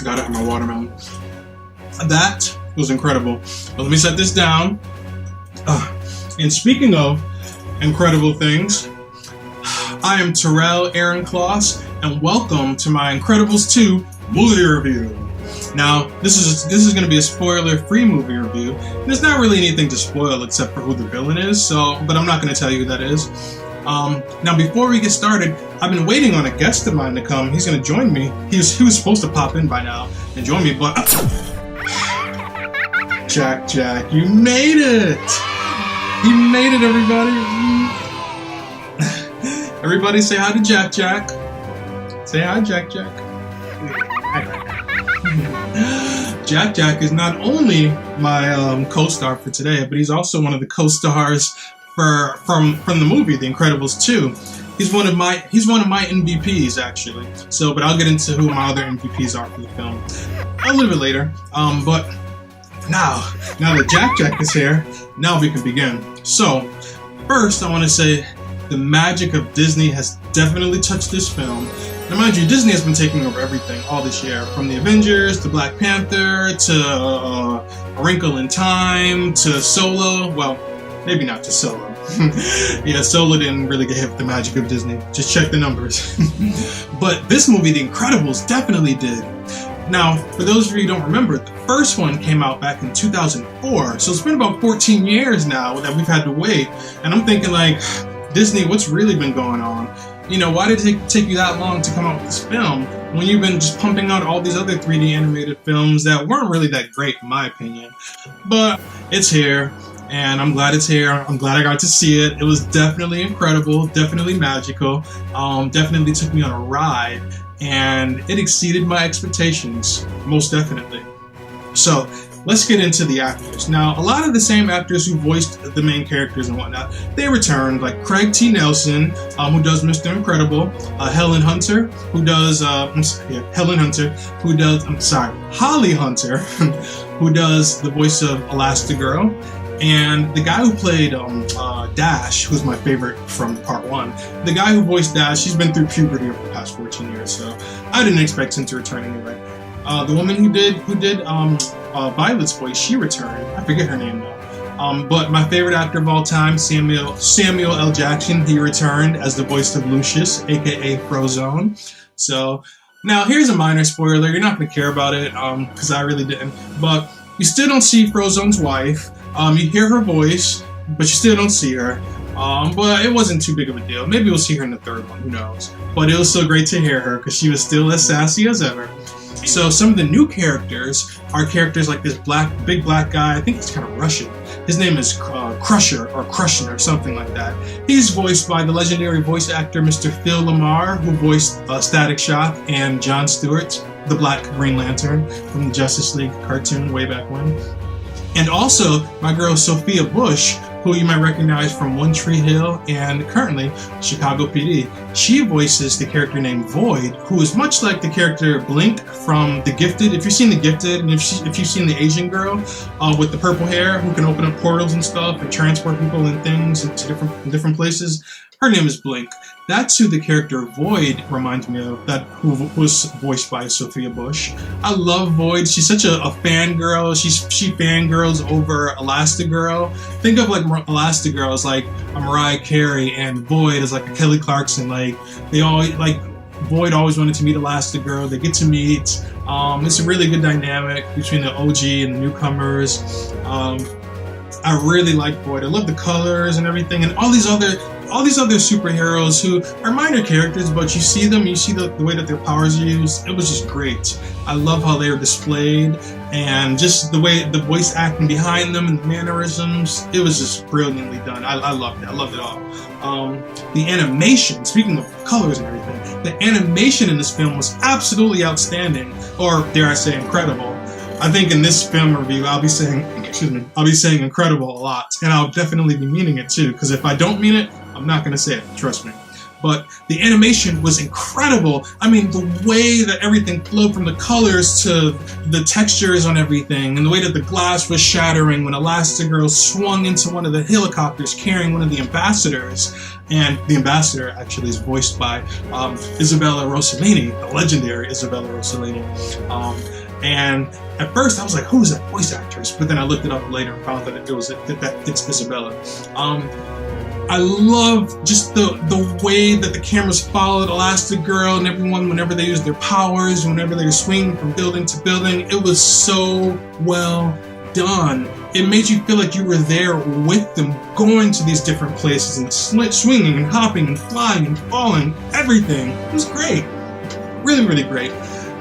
Gotta have my watermelon. That was incredible. But let me set this down. And speaking of incredible things, I am Terrell Aaron Kloss, and welcome to my Incredibles 2 movie review. Now, this is going to be a spoiler-free movie review. There's not really anything to spoil except for who the villain is, but I'm not going to tell you who that is. Now, before we get started, I've been waiting on a guest of mine to come. He's going to join me. He was supposed to pop in by now and join me, but Jack, you made it! You made it, everybody! Everybody say hi to Jack. Say hi, Jack. Jack is not only my co-star for today, but he's also one of the co-stars from the movie The Incredibles 2. He's one of my MVPs actually. But I'll get into who my other MVPs are for the film a little bit later. But now that Jack is here, now we can begin. So first, I want to say the magic of Disney has definitely touched this film. Now, mind you, Disney has been taking over everything all this year, from the Avengers to Black Panther to A Wrinkle in Time to Solo. Well, maybe not to Solo. Yeah, Solo didn't really get hit with the magic of Disney. Just check the numbers. But this movie, The Incredibles, definitely did. Now, for those of you who don't remember, the first one came out back in 2004. So it's been about 14 years now that we've had to wait. And I'm thinking, like, Disney, what's really been going on? You know, why did it take you that long to come out with this film when you've been just pumping out all these other 3D animated films that weren't really that great, in my opinion? But it's here, and I'm glad it's here. I'm glad I got to see it. It was definitely incredible, definitely magical, definitely took me on a ride, and it exceeded my expectations, most definitely. So, let's get into the actors. Now, a lot of the same actors who voiced the main characters and whatnot, they returned, like Craig T. Nelson, who does Mr. Incredible, Holly Hunter, who does, who does the voice of Elastigirl, and the guy who played Dash, who's my favorite from part 1, the guy who voiced Dash, he's been through puberty over the past 14 years, so I didn't expect him to return anyway. The woman who did Violet's voice, she returned. I forget her name though. But my favorite actor of all time, Samuel L. Jackson, he returned as the voice of Lucius, aka Frozone. So now here's a minor spoiler. You're not gonna care about it, because I really didn't. But you still don't see Frozone's wife. You hear her voice, but you still don't see her. But it wasn't too big of a deal. Maybe we'll see her in the third one. Who knows? But it was still great to hear her because she was still as sassy as ever. So some of the new characters are characters like this big black guy. I think he's kind of Russian. His name is Crusher or something like that. He's voiced by the legendary voice actor Mr. Phil Lamar, who voiced Static Shock and Jon Stewart, the Black Green Lantern from the Justice League cartoon way back when. And also my girl Sophia Bush, who you might recognize from One Tree Hill and currently Chicago PD. She voices the character named Void, who is much like the character Blink from The Gifted. If you've seen The Gifted, and if you've seen the Asian girl with the purple hair who can open up portals and stuff and transport people and things into different places, her name is Blink. That's who the character Void reminds me of, who was voiced by Sophia Bush. I love Void. She's such a fangirl. She fangirls over Elastigirl. Think of like Elastigirl as like a Mariah Carey and Void as like a Kelly Clarkson. Like they always Void always wanted to meet Elastigirl. They get to meet. It's a really good dynamic between the OG and the newcomers. I really like Void. I love the colors and everything, and all these other superheroes who are minor characters, but you see them, you see the way that their powers are used. It was just great. I love how they were displayed, and just the way the voice acting behind them and the mannerisms. It was just brilliantly done. I loved it. I loved it all. The animation, speaking of colors and everything, the animation in this film was absolutely outstanding, or dare I say incredible. I think in this film review, I'll be saying incredible a lot, and I'll definitely be meaning it too, because if I don't mean it, I'm not going to say it, trust me. but the animation was incredible. I mean, the way that everything flowed, from the colors to the textures on everything, and the way that the glass was shattering when Elastigirl swung into one of the helicopters carrying one of the ambassadors. And the ambassador actually is voiced by Isabella Rossellini, the legendary Isabella Rossellini. And at first I was like, who's that voice actress? But then I looked it up later and found that it's Isabella. I love just the way that the cameras followed Elastigirl and everyone whenever they used their powers, whenever they were swinging from building to building. It was so well done. It made you feel like you were there with them, going to these different places and swinging and hopping and flying and falling, everything. It was great. Really, really great.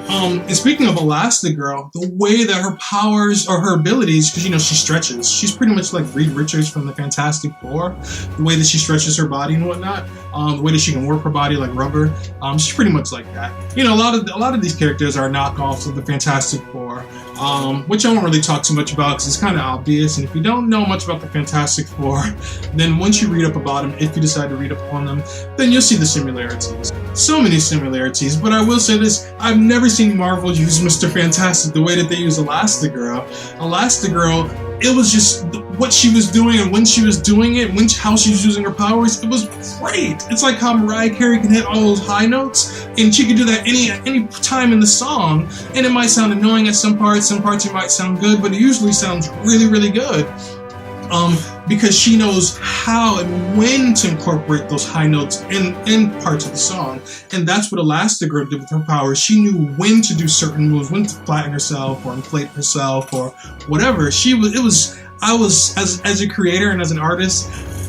And speaking of Elastigirl, the way that her powers or her abilities, because she stretches. She's pretty much like Reed Richards from the Fantastic Four. The way that she stretches her body and whatnot, the way that she can warp her body like rubber. She's pretty much like that. A lot of these characters are knockoffs of the Fantastic Four, which I won't really talk too much about because it's kind of obvious. And if you don't know much about the Fantastic Four, then once you read up about them, if you decide to read up on them, then you'll see the similarities. So many similarities, but I will say this: I've never seen Marvel use Mr. Fantastic the way that they use Elastigirl. Elastigirl, it was just what she was doing and when she was doing it, how she was using her powers. It was great. It's like how Mariah Carey can hit all those high notes, and she can do that any time in the song. And it might sound annoying at some parts it might sound good, but it usually sounds really, really good. Because she knows how and when to incorporate those high notes in parts of the song. And that's what Elastigirl did with her powers. She knew when to do certain moves, when to flatten herself or inflate herself or whatever. I was, as a creator and as an artist,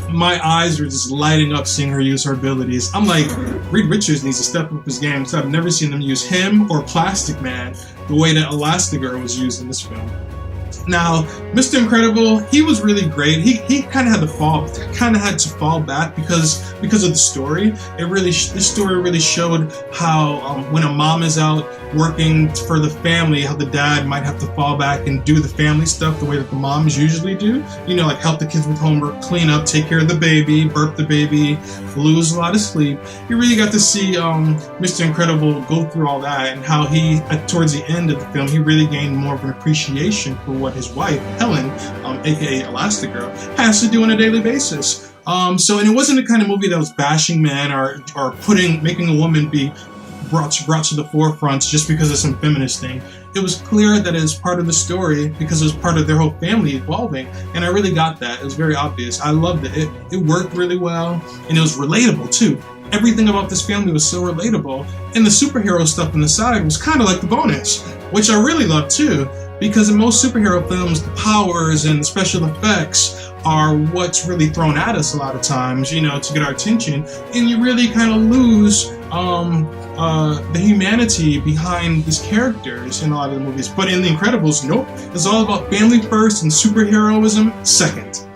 my eyes were just lighting up seeing her use her abilities. I'm like, Reed Richards needs to step up his game, because I've never seen them use him or Plastic Man the way that Elastigirl was used in this film. Now, Mr. Incredible, he was really great. He kind of had to fall back because of the story. This story really showed how when a mom is out working for the family, how the dad might have to fall back and do the family stuff the way that the moms usually do. Like help the kids with homework, clean up, take care of the baby, burp the baby, lose a lot of sleep. You really got to see Mr. Incredible go through all that, and how he, towards the end of the film, he really gained more of an appreciation for what his wife, Helen, aka Elastigirl, has to do on a daily basis. And it wasn't the kind of movie that was bashing men or making a woman be brought to the forefront just because of some feminist thing. It was clear that it was part of the story because it was part of their whole family evolving, and I really got that. It was very obvious. I loved it. It worked really well, and it was relatable too. Everything about this family was so relatable, and the superhero stuff on the side was kind of like the bonus, which I really loved too, because in most superhero films, the powers and the special effects are what's really thrown at us a lot of times, to get our attention, and you really kind of lose the humanity behind these characters in a lot of the movies. But in The Incredibles, nope, it's all about family first and superheroism second.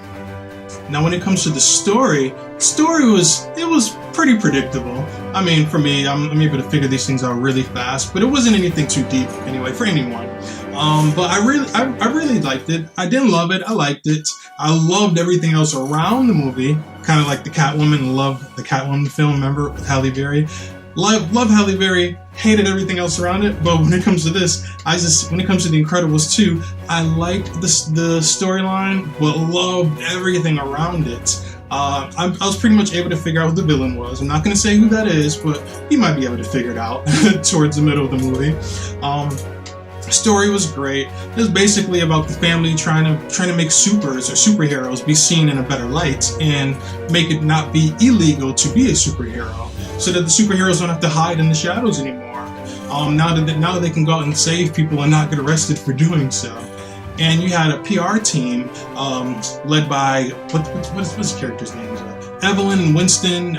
Now, when it comes to the story was pretty predictable. I mean, for me, I'm able to figure these things out really fast, but it wasn't anything too deep anyway for anyone. But I really liked it. I didn't love it. I liked it. I loved everything else around the movie, kind of like the Catwoman. Loved the Catwoman film, remember, with Halle Berry. Love Halle Berry. Hated everything else around it. But when it comes to this, when it comes to The Incredibles 2, I liked the storyline, but loved everything around it. I was pretty much able to figure out who the villain was. I'm not going to say who that is, but you might be able to figure it out towards the middle of the movie. Story was great. It was basically about the family trying to make supers or superheroes be seen in a better light and make it not be illegal to be a superhero, so that the superheroes don't have to hide in the shadows anymore. Now that they can go out and save people and not get arrested for doing so. And you had a PR team led by what's his character's name? Evelyn and Winston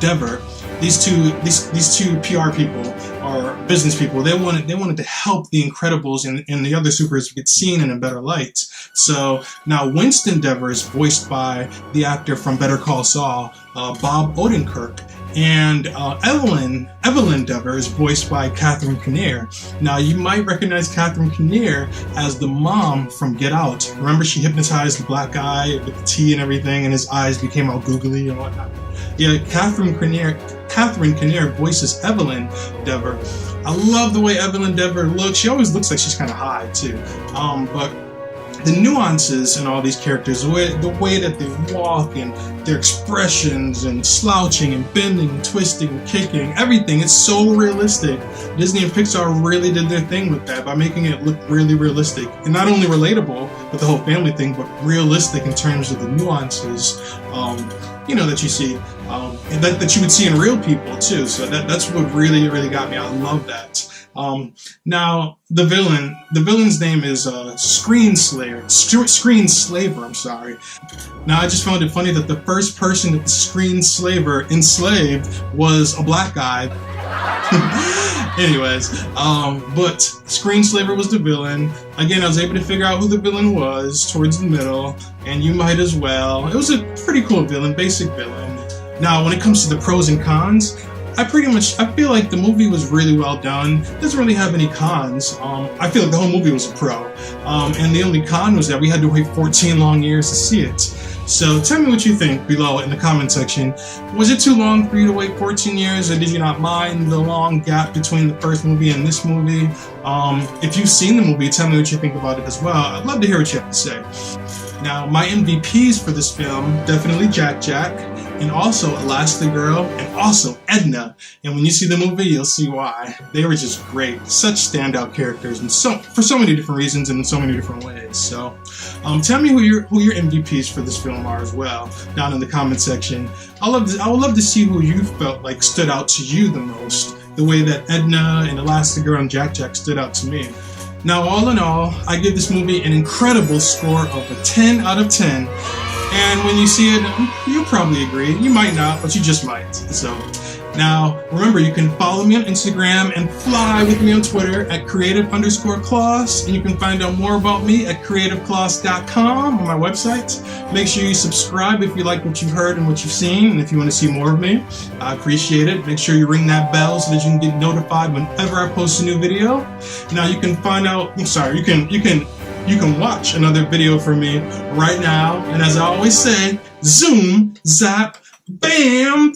Dever. These two PR people or business people. They wanted to help the Incredibles and the other supers get seen in a better light. So now Winston Dever is voiced by the actor from Better Call Saul, Bob Odenkirk. And Evelyn Dever is voiced by Catherine Kinnear. Now, you might recognize Catherine Kinnear as the mom from Get Out. Remember, she hypnotized the black guy with the tea and everything, and his eyes became all googly and whatnot. Yeah, Catherine Kinnear voices Evelyn Dever. I love the way Evelyn Dever looks. She always looks like she's kind of high, too. But the nuances in all these characters, the way that they walk and their expressions and slouching and bending and twisting and kicking, everything, it's so realistic. Disney and Pixar really did their thing with that by making it look really realistic. And not only relatable with the whole family thing, but realistic in terms of the nuances, that you see, that you would see in real people too. So that's what really, really got me. I love that. Now the villain's name is Screenslaver. I'm sorry. Now I just found it funny that the first person that the Screenslaver enslaved was a black guy. Anyways, but Screenslaver was the villain. Again, I was able to figure out who the villain was towards the middle, and you might as well. It was a pretty cool villain, basic villain. Now, when it comes to the pros and cons, I feel like the movie was really well done. It doesn't really have any cons. I feel like the whole movie was a pro. And the only con was that we had to wait 14 long years to see it. So tell me what you think below in the comment section. Was it too long for you to wait 14 years, or did you not mind the long gap between the first movie and this movie? If you've seen the movie, tell me what you think about it as well. I'd love to hear what you have to say. Now, my MVPs for this film, definitely Jack, and also Elastigirl, and also Edna. And when you see the movie, you'll see why. They were just great. Such standout characters, and for so many different reasons and in so many different ways. So, tell me who your MVPs for this film are as well, down in the comment section. I would love to see who you felt like stood out to you the most, the way that Edna and Elastigirl and Jack stood out to me. Now, all in all, I give this movie an incredible score of a 10 out of 10. And when you see it, you'll probably agree. You might not, but you just might. So, now, remember, you can follow me on Instagram and fly with me on Twitter at creative_Klaus. And you can find out more about me at creativeklaus.com on my website. Make sure you subscribe if you like what you've heard and what you've seen. And if you want to see more of me, I appreciate it. Make sure you ring that bell so that you can get notified whenever I post a new video. Now, you can you can watch another video from me right now. And as I always say, zoom, zap, bam!